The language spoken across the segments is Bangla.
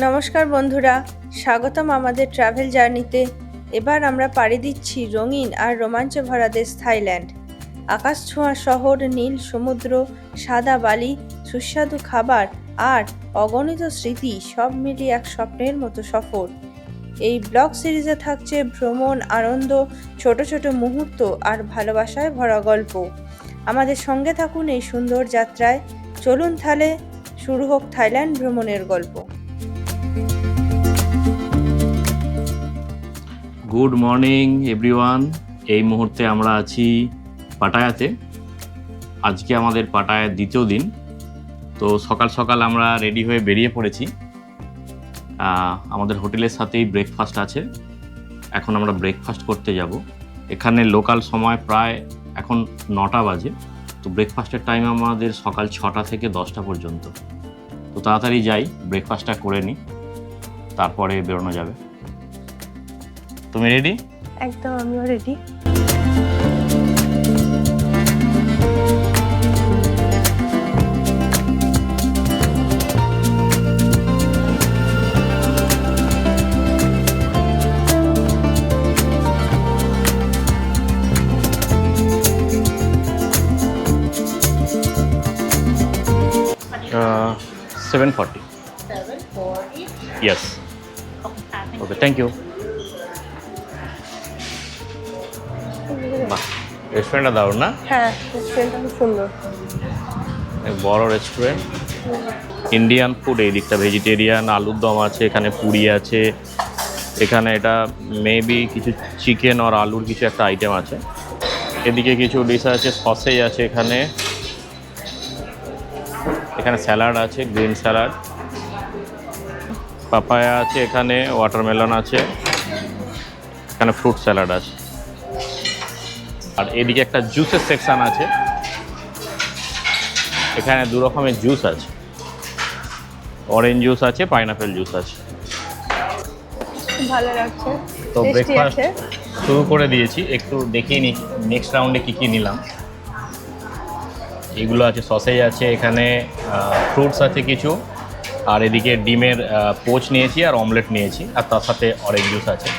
নমস্কার বন্ধুরা, স্বাগতম আমাদের ট্রাভেল জার্নিতে। এবার আমরা পাড়ি দিচ্ছি রঙিন আর রোমাঞ্চে ভরা দেশ থাইল্যান্ড। আকাশ ছোঁয়া শহর, নীল সমুদ্র, সাদা বালি, সুস্বাদু খাবার আর অগণিত স্মৃতি সব মিলিয়ে এক স্বপ্নের মতো সফর। এই ব্লগ সিরিজে থাকছে ভ্রমণ, আনন্দ, ছোট ছোট মুহূর্ত আর ভালোবাসায় ভরা গল্প। আমাদের সঙ্গে থাকুন এই সুন্দর যাত্রায়। চলুন তাহলে শুরু হোক থাইল্যান্ড ভ্রমণের গল্প। Good morning everyone. এই মুহূর্তে আমরা আছি পাটায়াতে। আজকে আমাদের পাটায়ার দ্বিতীয় দিন। তো সকাল সকাল আমরা রেডি হয়ে বেরিয়ে পড়েছি। আমাদের হোটেলের সাথেই ব্রেকফাস্ট আছে। এখন আমরা ব্রেকফাস্ট করতে যাব। এখানে লোকাল সময় প্রায় এখন 9টা বাজে। তো ব্রেকফাস্টের টাইম আমাদের সকাল 6টা থেকে 10টা পর্যন্ত। তো তাড়াতাড়ি যাই, ব্রেকফাস্টটা করে নিই, তারপরে বেরোনো যাবে। তুমি রেডি? একদম, আমিও ready. Uh, 7:40. 7:40. Yes. Okay, thank you. বাহ, রেস্টুরেন্টটা দারুণ না? হ্যাঁ, রেস্টুরেন্টটা খুব সুন্দর। এক বড় রেস্টুরেন্ট। ইন্ডিয়ান ফুড, এই দিকটা ভেজিটেরিয়ান, আলুর দম আছে, এখানে পুরি আছে, এখানে এটা মেবি কিছু চিকেন আর আলুর কিছু একটা আইটেম আছে। এদিকে কিছু ডিশ আছে, সসেজ আছে, এখানে স্যালাড আছে, গ্রিন স্যালাড, পাপায়া আছে, এখানে ওয়াটারমেলন আছে, এখানে ফ্রুট স্যালাড আছে। আর এদিকে একটা জুসের সেকশন আছে, এখানে দু রকমের জুস আছে, অরেঞ্জ জুস আছে, পাইনাপেল জুস আছে। ভালো লাগছে। তো ব্রেকফাস্ট শুরু করে দিয়েছি, একটু দেখিয়ে নিই নেক্সট রাউন্ডে কী কী নিলাম। এগুলো আছে, সসেজ আছে, এখানে ফ্রুটস আছে কিছু, আর এদিকে ডিমের পোচ নিয়েছি আর অমলেট নিয়েছি, আর তার সাথে অরেঞ্জ জুস আছে।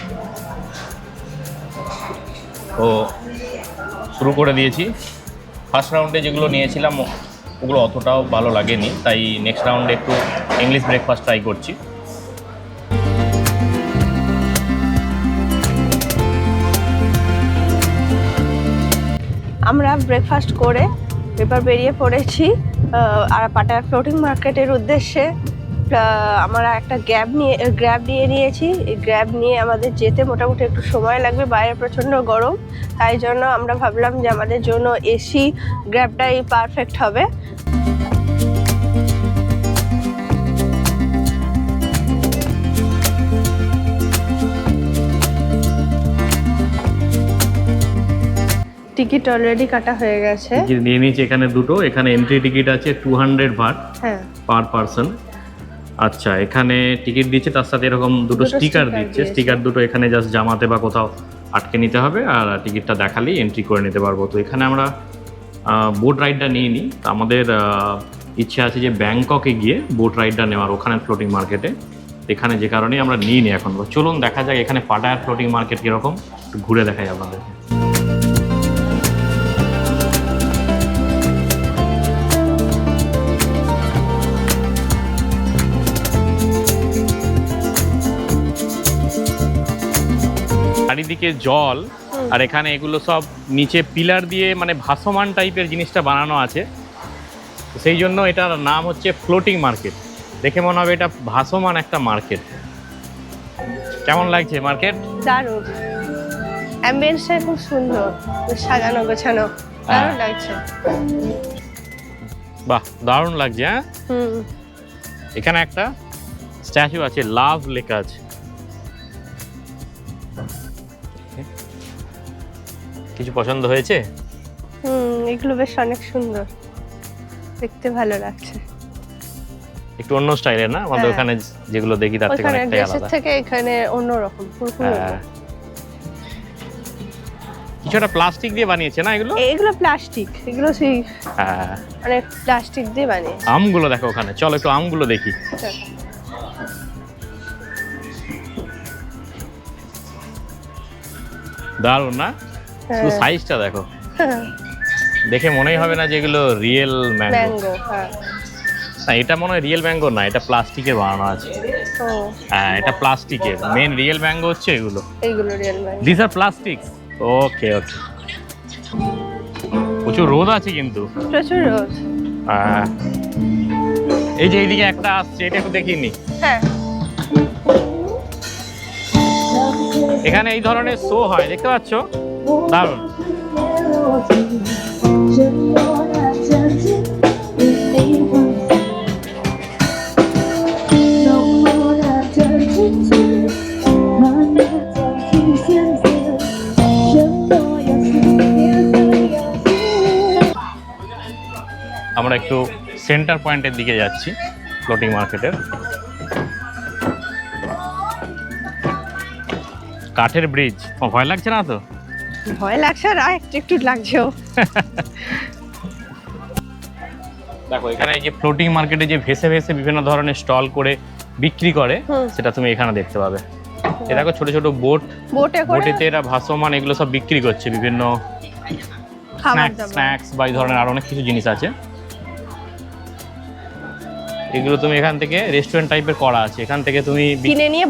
তো শুরু করে দিয়েছি। ফার্স্ট রাউন্ডে যেগুলো নিয়েছিলাম ওগুলো অতটাও ভালো লাগেনি, তাই নেক্সট রাউন্ডে একটু ইংলিশ ব্রেকফাস্ট ট্রাই করছি। আমরা ব্রেকফাস্ট করে এবার বেরিয়ে পড়েছি আর পাটায়া ফ্লোটিং মার্কেটের উদ্দেশ্যে। আমরা একটা গ্র্যাব নিয়ে নিয়েছি। এই গ্র্যাব নিয়ে আমাদের যেতে মোটামুটি একটু সময় লাগবে, বাইরে প্রচণ্ড গরম, তাই জন্য আমরা ভাবলাম যে আমাদের জন্য এসি গ্র্যাবটাই পারফেক্ট হবে। টিকিট অলরেডি কাটা হয়ে গেছে। টিকিট নিয়ে নিয়েছি এখানে দুটো। এখানে এন্ট্রি টিকিট আছে 200 বাট পার পারসন। আচ্ছা, এখানে টিকিট দিচ্ছে, তার সাথে এরকম দুটো স্টিকার দিচ্ছে। স্টিকার দুটো এখানে জাস্ট জামাতে বা কোথাও আটকে নিতে হবে, আর টিকিটটা দেখালেই এন্ট্রি করে নিতে পারবো। তো এখানে আমরা বোট রাইডটা নিয়ে নিই। আমাদের ইচ্ছে আছে যে ব্যাংককে গিয়ে বোট রাইডটা নেওয়ার, ওখানে ফ্লোটিং মার্কেটে। এখানে যে কারণেই আমরা নিই নি এখন। চলুন দেখা যাক এখানে পাটায়ার ফ্লোটিং মার্কেট কীরকম, একটু ঘুরে দেখাই আপনাদের। চারিদিকে জল, আর এখানে এগুলো সব নিচে পিলার দিয়ে মানে ভাসমান টাইপের জিনিসটা বানানো আছে, সেই জন্য এটার নাম হচ্ছে ফ্লোটিং মার্কেট। দেখে মনে হবে এটা ভাসমান একটা মার্কেট। কেমন লাগছে মার্কেট? দারুণ, অ্যাম্বিয়েন্সটা খুব সুন্দর, সাজানো গোছানো, দারুণ লাগছে। বাহ, দারুণ লাগছে। হ্যাঁ, এখানে একটা স্ট্যাচু আছে, লাভ লেখা আছে। কিছু পছন্দ হয়েছে? এগুলো বেশ অনেক সুন্দর, দেখতে ভালো লাগছে। একটু অন্য স্টাইলের না? আমাদের ওখানে যেগুলো দেখি তার থেকে অনেকটাই আলাদা। থেকে এখানে অন্যরকম, পুরোপুরি। কিছু একটা প্লাস্টিক দিয়ে বানিয়েছে না এগুলো? এগুলো প্লাস্টিক, এগুলো সেই মানে প্লাস্টিক দিয়ে বানিয়েছে। আমগুলো দেখো ওখানে, চলো একটু আমগুলো দেখি। দারুণ না? শুধু সাইজটা দেখো, দেখে মনেই হবে না যে এগুলো রিয়েল ম্যাঙ্গো। না, এটা মনে হয় রিয়েল ম্যাঙ্গো না, এটা প্লাস্টিকের বানানো আছে। হ্যাঁ, এটা প্লাস্টিকের। মেন রিয়েল ম্যাঙ্গো হচ্ছে এগুলো। এইগুলো real mango. This are plastics. Okay okay. প্রচুর রোদ আছে কিন্তু। প্রচুর রোদ। এই যে এইদিকে একটা আসছে, এটা একটু দেখিয়ে নি। হ্যাঁ, এখানে এই ধরনের শো হয়, দেখতে পাচ্ছ? দারুণ। আমরা একটু সেন্টার পয়েন্টের দিকে যাচ্ছি ফ্লোটিং মার্কেটের। কাঠের ব্রিজ, ভয় লাগছে না তো? ভয় লাগছে আর একটু একটু লাগছেও। দেখো এখানে এই যে ফ্লোটিং মার্কেটে যে ভেসে ভেসে বিভিন্ন ধরনের স্টল করে বিক্রি করে, সেটা তুমি এখানে দেখতে পাবে। এ দেখো ছোট ছোট বোটেতে এরা ভাসমান এগুলো সব বিক্রি করছে, বিভিন্ন স্ন্যাক্স বা এই ধরনের আরো অনেক কিছু জিনিস আছে। এগুলো তুমি এখান থেকে রেস্টুরেন্ট টাইপের করা আছে, এখান থেকে তুমি কিনে নিয়ে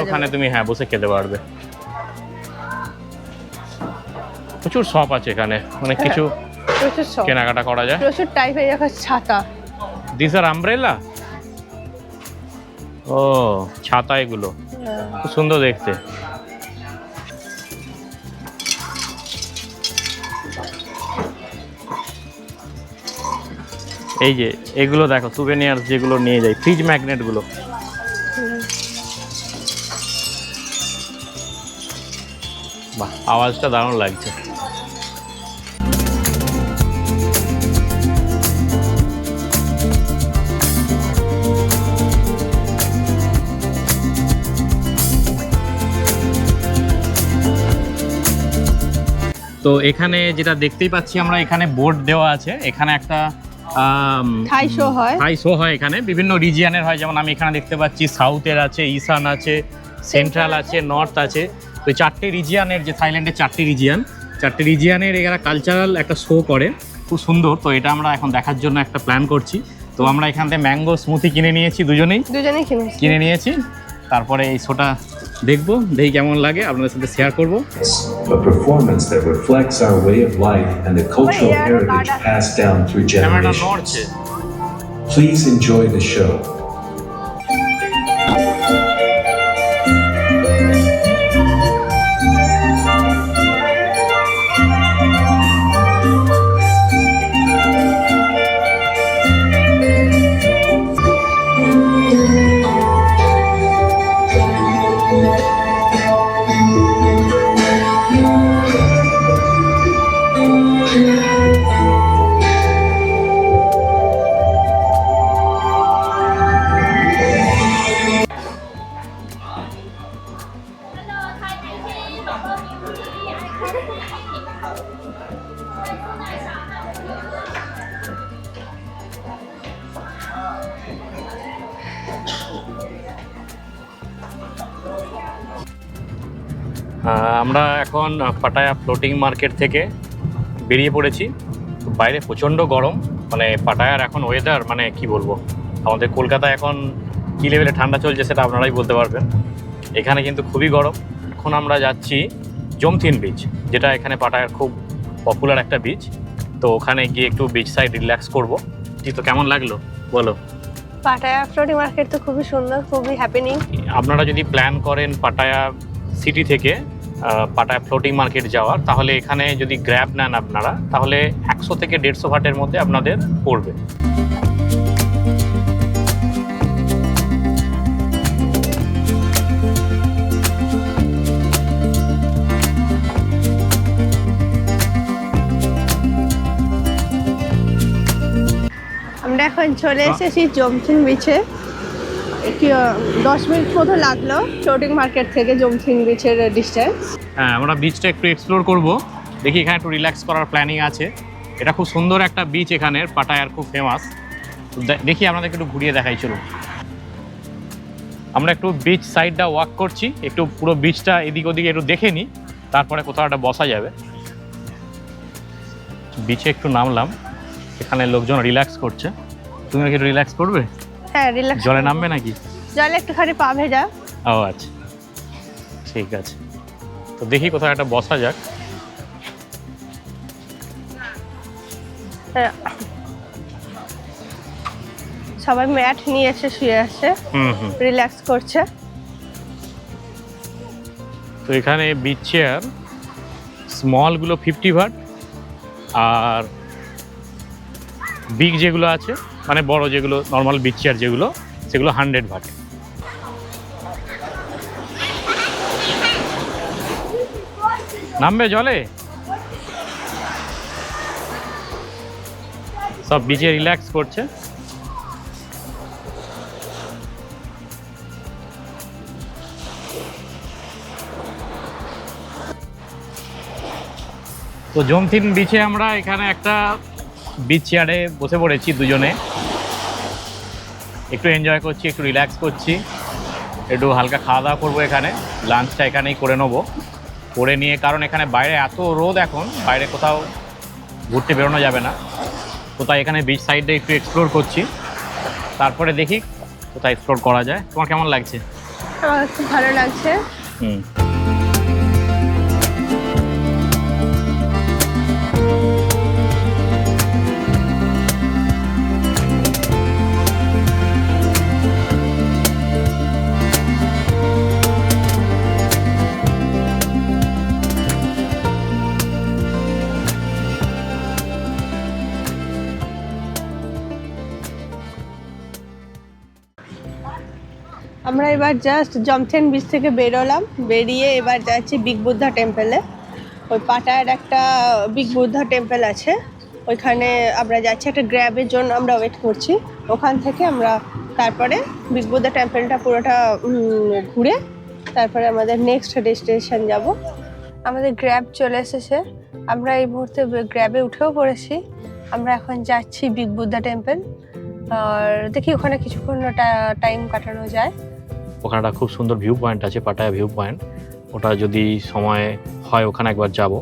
ওখানে তুমি বসে খেতে পারবে। প্রচুর শপ আছে এখানে, অনেক কিছু কেনাকাটা করা যায়। প্রচুর টাইপের ছাতা। This R umbrella. ও ছাতা, এগুলো খুব সুন্দর দেখতে। এই যে এগুলো দেখো, সুভেনিয়ার যেগুলো নিয়ে যায়, ফ্রিজ ম্যাগনেট গুলো। বাহ, আওয়াজটা দারুণ লাগছে। তো এখানে যেটা দেখতেই পাচ্ছি আমরা, এখানে বোর্ড দেওয়া আছে। এখানে একটা থাই শো হয় এখানে, বিভিন্ন রিজিয়নের হয়। যেমন আমি এখানে দেখতে পাচ্ছি সাউথের আছে, ইসান আছে, সেন্ট্রাল আছে, নর্থ আছে। তো চারটে রিজিয়নের, যে থাইল্যান্ডের চারটে রিজিয়নের এরা কালচারাল একটা শো করে, খুব সুন্দর। তো এটা আমরা এখন দেখার জন্য একটা প্ল্যান করছি। তো আমরা এখান থেকে ম্যাঙ্গো স্মুথি কিনে নিয়েছি, দুজনেই কিনে নিয়েছি। তারপরে এই শোটা দেখবো, দেখি কেমন লাগে, আপনাদের সাথে শেয়ার করবো। A performance that reflects our way of life and the cultural heritage passed down through generations. Please enjoy the show. আমরা এখন পাটায়া ফ্লোটিং মার্কেট থেকে বেরিয়ে পড়েছি। বাইরে প্রচণ্ড গরম, মানে পাটায়ার এখন ওয়েদার মানে কি বলবো, আমাদের কলকাতায় এখন কী লেভেলে ঠান্ডা চলছে সেটা আপনারাই বলতে পারবেন। এখানে কিন্তু খুবই গরম। এখন আমরা যাচ্ছি জমথিন বিচ, যেটা এখানে পাটায়ার খুব পপুলার একটা বিচ। তো ওখানে গিয়ে একটু বিচ সাইড রিল্যাক্স করবো। তো কেমন লাগলো বলো? পাটায়া ফ্লোটিং মার্কেট তো খুবই সুন্দর, খুবই হ্যাপেনিং। আপনারা যদি প্ল্যান করেন পাটায়া সিটি থেকে পাটায়া ফ্লোটিং মার্কেট যাওয়ার, তাহলে এখানে যদি গ্র্যাব নেন আপনারা, তাহলে 100 থেকে 150 বাটের মধ্যে আপনাদের পড়বে। আমরা এখন চলে এসেছি জমথিন বিচে। একটু 10 মিনিট মতো লাগলো ফ্লোটিং মার্কেট থেকে জমথিন বিচের ডিস্টেন্স। হ্যাঁ, আমরা বিচটা একটু এক্সপ্লোর করব, দেখি এখানে একটু রিল্যাক্স করার প্ল্যানিং আছে। এটা খুব সুন্দর একটা বিচ, এখানের পাটায়ার খুব ফেমাস। দেখি আপনাদেরকে একটু ঘুরিয়ে দেখাই, চলুন। আমরা একটু বিচ সাইডটা ওয়াক করছি, একটু পুরো বিচটা এদিক ওদিকে একটু দেখে নিই, তারপরে কোথাও একটা বসা যাবে। বিচে একটু নামলাম, এখানে লোকজন রিল্যাক্স করছে। তুমি কি একটু রিল্যাক্স করবে? হ্যাঁ, রিল্যাক্স। জলে নামবে নাকি? জলে একটুখানি পা ভেজা। ও আচ্ছা, ঠিক আছে। তো দেখি কোথাও একটা বসা যাক। সবাই ম্যাট নিয়ে এসে শুয়ে আছে, রিল্যাক্স করছে। তো এখানে বিচ চেয়ার স্মলগুলো 50 ভাট, আর বিগ যেগুলো আছে মানে বড় যেগুলো নর্মাল বিচ চেয়ার যেগুলো, সেগুলো 100 ভাট। নামবে জলে? সব বিচে রিল্যাক্স করছে। তো জমথিন বিচে আমরা এখানে একটা বিচ চেয়ারে বসে পড়েছি দুজনে, একটু এনজয় করছি, একটু রিল্যাক্স করছি, একটু হালকা খাওয়া দাওয়া করবো। এখানে লাঞ্চটা এখানেই করে নেবো, করে নিয়ে, কারণ এখানে বাইরে এত রোদ এখন, বাইরে কোথাও ঘুরতে বেরোনো যাবে না। কোথায় এখানে বিচ সাইডে একটু এক্সপ্লোর করছি, তারপরে দেখি কোথায় এক্সপ্লোর করা যায়। তোমার কেমন লাগছে? আমার খুব ভালো লাগছে। আমরা এবার জাস্ট জমথেন বিচ থেকে বেরোলাম, বেরিয়ে এবার যাচ্ছি বিগ বুদ্ধা টেম্পলে। ওই পাটায়ার একটা বিগ বুদ্ধা টেম্পল আছে, ওইখানে আমরা যাচ্ছি। একটা গ্র্যাবের জন্য আমরা ওয়েট করছি, ওখান থেকে আমরা তারপরে বিগ বুদ্ধা টেম্পলটা পুরোটা ঘুরে তারপরে আমাদের নেক্সট ডেস্টিনেশন যাব। আমাদের গ্র্যাব চলে এসেছে, আমরা এই মুহূর্তে গ্র্যাবে উঠেও পড়েছি। আমরা এখন যাচ্ছি বিগ বুদ্ধা টেম্পল, আর দেখি ওখানে কিছুক্ষণ টাইম কাটানো যায়। ওখানে একটা খুব সুন্দর ভিউ পয়েন্ট আছে, পাটায়া ভিউ পয়েন্ট, ওটা যদি সময় হয় ওখানে একবার যাব।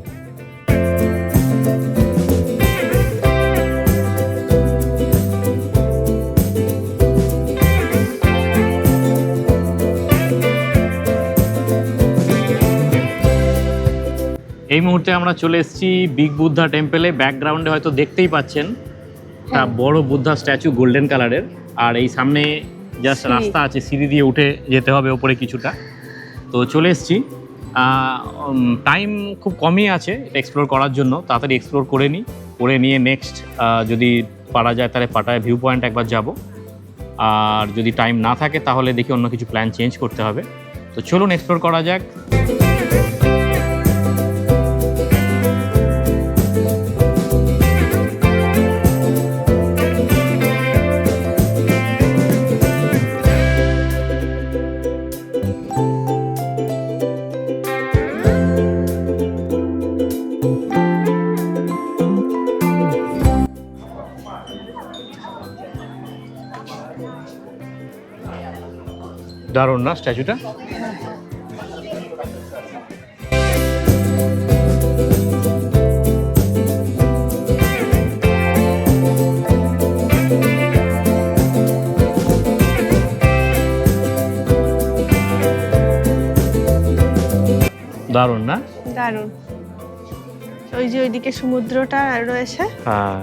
এই মুহূর্তে আমরা চলে এসেছি বিগ বুদ্ধা টেম্পলে। ব্যাকগ্রাউন্ডে হয়তো দেখতেই পাচ্ছেন একটা বড় বুদ্ধা স্ট্যাচু গোল্ডেন কালারের, আর এই সামনে জাস্ট রাস্তা আছে, সিঁড়ি দিয়ে উঠে যেতে হবে ওপরে কিছুটা। তো চলে এসেছি, টাইম খুব কমই আছে এক্সপ্লোর করার জন্য, তাড়াতাড়ি এক্সপ্লোর করে নিই, করে নিয়ে নেক্সট যদি পারা যায় তাহলে পাটায়া ভিউ পয়েন্ট একবার যাব, আর যদি টাইম না থাকে তাহলে দেখি অন্য কিছু প্ল্যান চেঞ্জ করতে হবে। তো চলুন এক্সপ্লোর করা যাক। দারুণ না স্ট্যাচুটা? দারুণ না? দারুণ। ওই যে ওইদিকে সমুদ্রটা রয়েছে,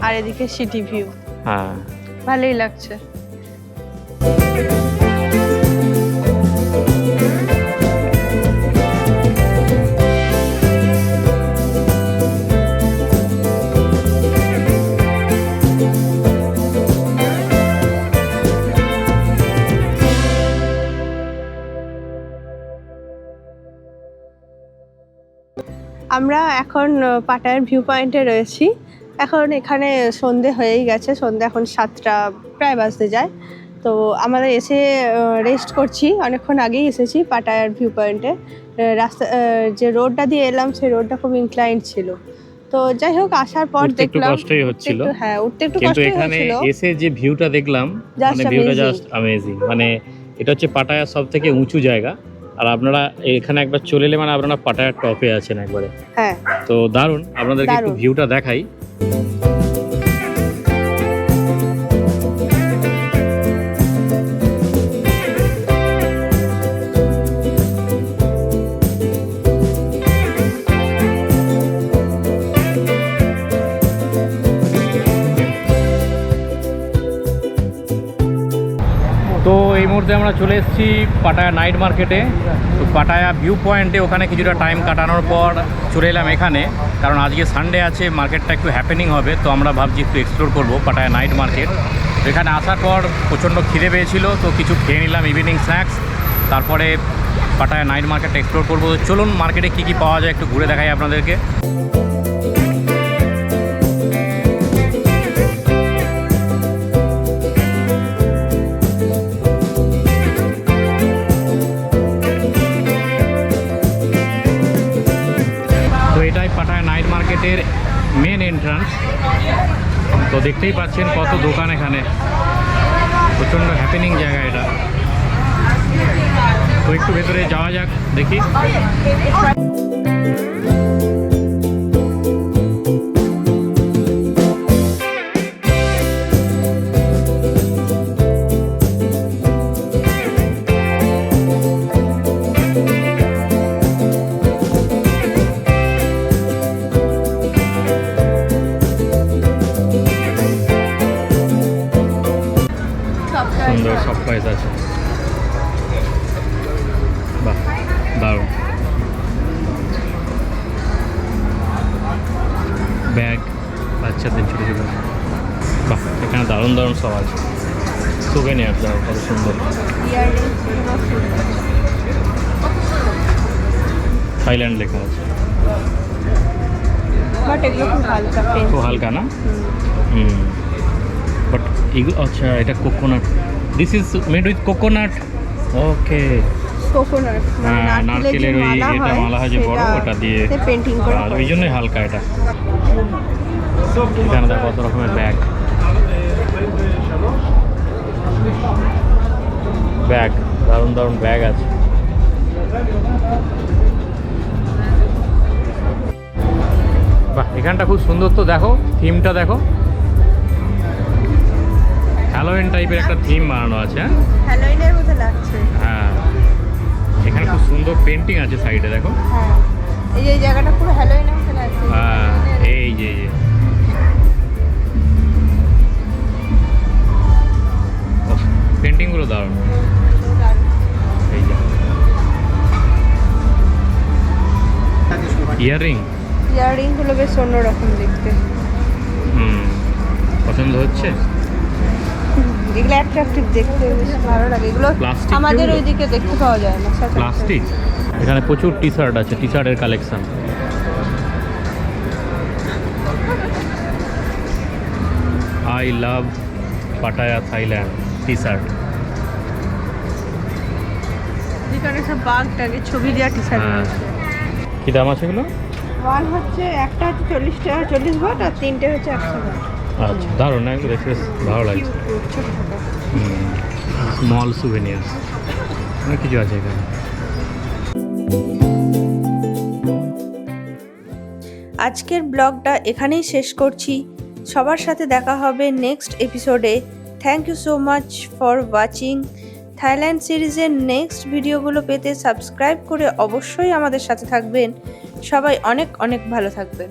আর এদিকে সিটি ভিউ, ভালোই লাগছে। আমরা এখন পাটায়ার ভিউ পয়েন্টে রয়েছি। এখন এখানে সন্ধে হয়েই গেছে, সন্ধে এখন 7টা প্রায় বাজতে যায়। তো আমরা এসে রেস্ট করছি, অনেকক্ষণ আগেই এসেছি পাটায়ার ভিউ পয়েন্টে। রাস্তা যে রোডটা দিয়ে এলাম সেই রোডটা খুব ইনক্লাইন্ড ছিল, তো যাই হোক আসার পর দেখলাম কষ্টই হচ্ছিল। হ্যাঁ, উঠতে একটু কিন্তু কষ্টই এখানে হচ্ছিল। এসে যে ভিউটা দেখলাম, মানে ভিউটা জাস্ট অ্যামেজিং। মানে এটা হচ্ছে পাটায়ার সব থেকে উঁচু জায়গা, আর আপনারা এখানে একবার চলে এলে মানে আপনারা পাটায়ার টপে আছেন একবারে। হ্যাঁ, তো দারুণ, আপনাদেরকে একটু ভিউটা দেখাই। তো এই মুহূর্তে আমরা চলে এসেছি পাটায়া নাইট মার্কেটে। তো পাটায়া ভিউ পয়েন্টে ওখানে কিছুটা টাইম কাটানোর পর চলে এলাম এখানে, কারণ আজকে সানডে আছে, মার্কেটটা একটু হ্যাপেনিং হবে। তো আমরা ভাবছি একটু এক্সপ্লোর করবো পাটায়া নাইট মার্কেট। এখানে আসার পর প্রচণ্ড খিদে পেয়েছিল, তো কিছু খেয়ে নিলাম ইভিনিং স্ন্যাক্স, তারপরে পাটায়া নাইট মার্কেটটা এক্সপ্লোর করবো। তো চলুন মার্কেটে কী কী পাওয়া যায় একটু ঘুরে দেখাই আপনাদেরকে। তো এটাই পাটায়া নাইট মার্কেটের মেন এন্ট্রান্স। তো দেখতেই পাচ্ছেন কত দোকান এখানে, প্রচণ্ড হ্যাপেনিং জায়গা এটা। তো একটু ভেতরে যাওয়া যাক, দেখি। সুন্দর সব প্রাইস আছে, বাহ দারুণ। ব্যাগ বাচ্চাদের ছোটো ছোটো, বাহ এখানে দারুণ দারুণ সব আছে। সুভেনিয়ার কত সুন্দর, থাইল্যান্ড লেখা আছে, খুব হালকা না? বাট এগুলো আচ্ছা, এটা coconut, this is made with coconut. Okay, coconut নারকেলের ওই এটা মালা হয় যে বড়, ওটা দিয়ে পেন্টিং করা, আর ওই জন্যই হালকা এটা। এখানে দেখো কত রকমের ব্যাগ, ব্যাগ দারুণ দারুণ ব্যাগ আছে। বাহ এখানটা খুব সুন্দর। তো দেখো থিমটা দেখো, হ্যালোইন টাইপের একটা থিম বানানো আছে। হ্যালোইনের মতো লাগছে। হ্যাঁ, এখানে খুব সুন্দর পেন্টিং আছে সাইডে দেখো। হ্যাঁ, এই যে জায়গাটা পুরো হ্যালোইনের মতো লাগছে। হ্যাঁ, এই যে পেন্টিংগুলো দারুণ। এই যে ইয়াররিংগুলো বেশ অন্যরকম দেখতে। পছন্দ হচ্ছে? এগুলো অ্যাট্রাকটিভ দেখতে, বেশ ভালো লাগে। এগুলো প্লাস্টিক আমাদের ওইদিকে দেখতে পাওয়া যায় না। প্লাস্টিক। এখানে প্রচুর টি শার্ট আছে, টি শার্টের collection. I love Pattaya Thailand T shirt. এখানে সব বাঘটাকে ছবি দেওয়া টি শার্ট আছে। কী দাম আছে এগুলো? ওয়ান হচ্ছে একটা হচ্ছে 40 টাকা 40 বাট, আর তিনটে হচ্ছে 100 বাট। আচ্ছা দারুণ না, এগুলো বেশ ভালো লাগছে। ছোট ছোট স্মল সুভেনিয়ার অনেক কিছু আছে এখানে। আজকের ব্লগটা এখানেই শেষ করছি। সবার সাথে দেখা হবে নেক্সট এপিসোডে। Thank you so much for watching. Thailand সিরিজের নেক্সট ভিডিওগুলো পেতে সাবস্ক্রাইব করে অবশ্যই আমাদের সাথে থাকবেন। সবাই অনেক অনেক ভালো থাকবেন।